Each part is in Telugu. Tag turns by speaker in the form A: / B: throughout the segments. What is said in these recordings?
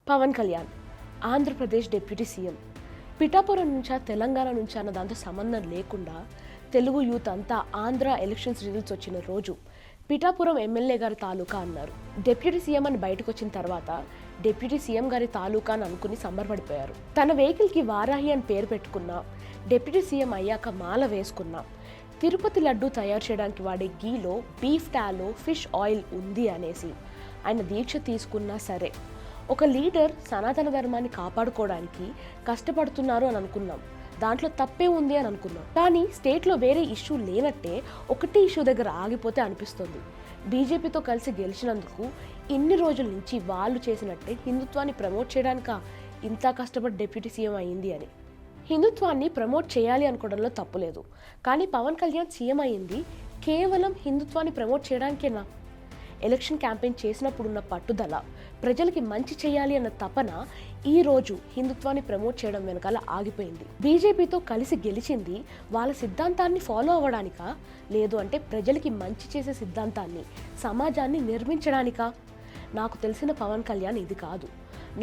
A: పవన్ కళ్యాణ్ ఆంధ్రప్రదేశ్ డిప్యూటీ సీఎం పిఠాపురం నుంచా తెలంగాణ నుంచా అన్న దాంతో సంబంధం లేకుండా తెలుగు యూత్ అంతా ఆంధ్ర ఎలక్షన్స్ రిజల్ట్స్ వచ్చిన రోజు పిఠాపురం ఎమ్మెల్యే గారి తాలూకా అన్నారు. డిప్యూటీ సీఎం అని బయటకు వచ్చిన తర్వాత డిప్యూటీ సీఎం గారి తాలూకా అని అనుకుని సంబరపడిపోయారు. తన వెహికల్కి వారాహి అని పేరు పెట్టుకున్నా, డిప్యూటీ సీఎం అయ్యాక మాల వేసుకున్నా, తిరుపతి లడ్డు తయారు చేయడానికి వాడే గీలో బీఫ్ టాలో ఫిష్ ఆయిల్ ఉంది అనేసి ఆయన దీక్ష తీసుకున్నా సరే, ఒక లీడర్ సనాతన ధర్మాన్ని కాపాడుకోవడానికి కష్టపడుతున్నారు అని అనుకున్నాం. దాంట్లో తప్పే ఉంది అని అనుకున్నాం. కానీ స్టేట్లో వేరే ఇష్యూ లేనట్టే ఒకటి ఇష్యూ దగ్గర ఆగిపోతే అనిపిస్తుంది. బీజేపీతో కలిసి గెలిచినందుకు ఇన్ని రోజుల నుంచి వాళ్ళు చేసినట్టే హిందుత్వాన్ని ప్రమోట్ చేయడానిక ఇంత కష్టపడి డిప్యూటీ సీఎం అయ్యింది అని. హిందుత్వాన్ని ప్రమోట్ చేయాలి అనుకోవడంలో తప్పులేదు. కానీ పవన్ కళ్యాణ్ సీఎం అయ్యింది కేవలం హిందుత్వాన్ని ప్రమోట్ చేయడానికేనా? ఎలక్షన్ క్యాంపెయిన్ చేసినప్పుడున్న పట్టుదల, ప్రజలకి మంచి చేయాలి అన్న తపన ఈ రోజు హిందుత్వాన్ని ప్రమోట్ చేయడం వెనకాల ఆగిపోయింది. బీజేపీతో కలిసి గెలిచింది వాళ్ళ సిద్ధాంతాన్ని ఫాలో అవ్వడానికా, లేదు అంటే ప్రజలకి మంచి చేసే సిద్ధాంతాన్ని, సమాజాన్ని నిర్మించడానికా? నాకు తెలిసిన పవన్ కళ్యాణ్ ఇది కాదు.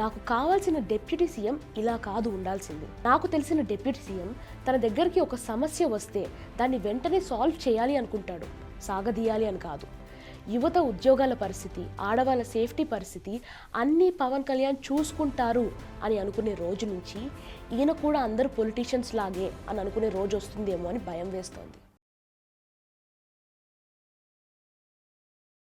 A: నాకు కావాల్సిన డిప్యూటీ సీఎం ఇలా కాదు ఉండాల్సింది. నాకు తెలిసిన డిప్యూటీ సీఎం తన దగ్గరికి ఒక సమస్య వస్తే దాన్ని వెంటనే సాల్వ్ చేయాలి అనుకుంటాడు, సాగదీయాలి అని కాదు. యువత ఉద్యోగాల పరిస్థితి, ఆడవాళ్ళ సేఫ్టీ పరిస్థితి అన్నీ పవన్ కళ్యాణ్ చూసుకుంటారు అని అనుకునే రోజు నుంచి ఈయన కూడా అందరూ పొలిటీషియన్స్ లాగే అని అనుకునే రోజు వస్తుందేమో అని భయం వేస్తోంది.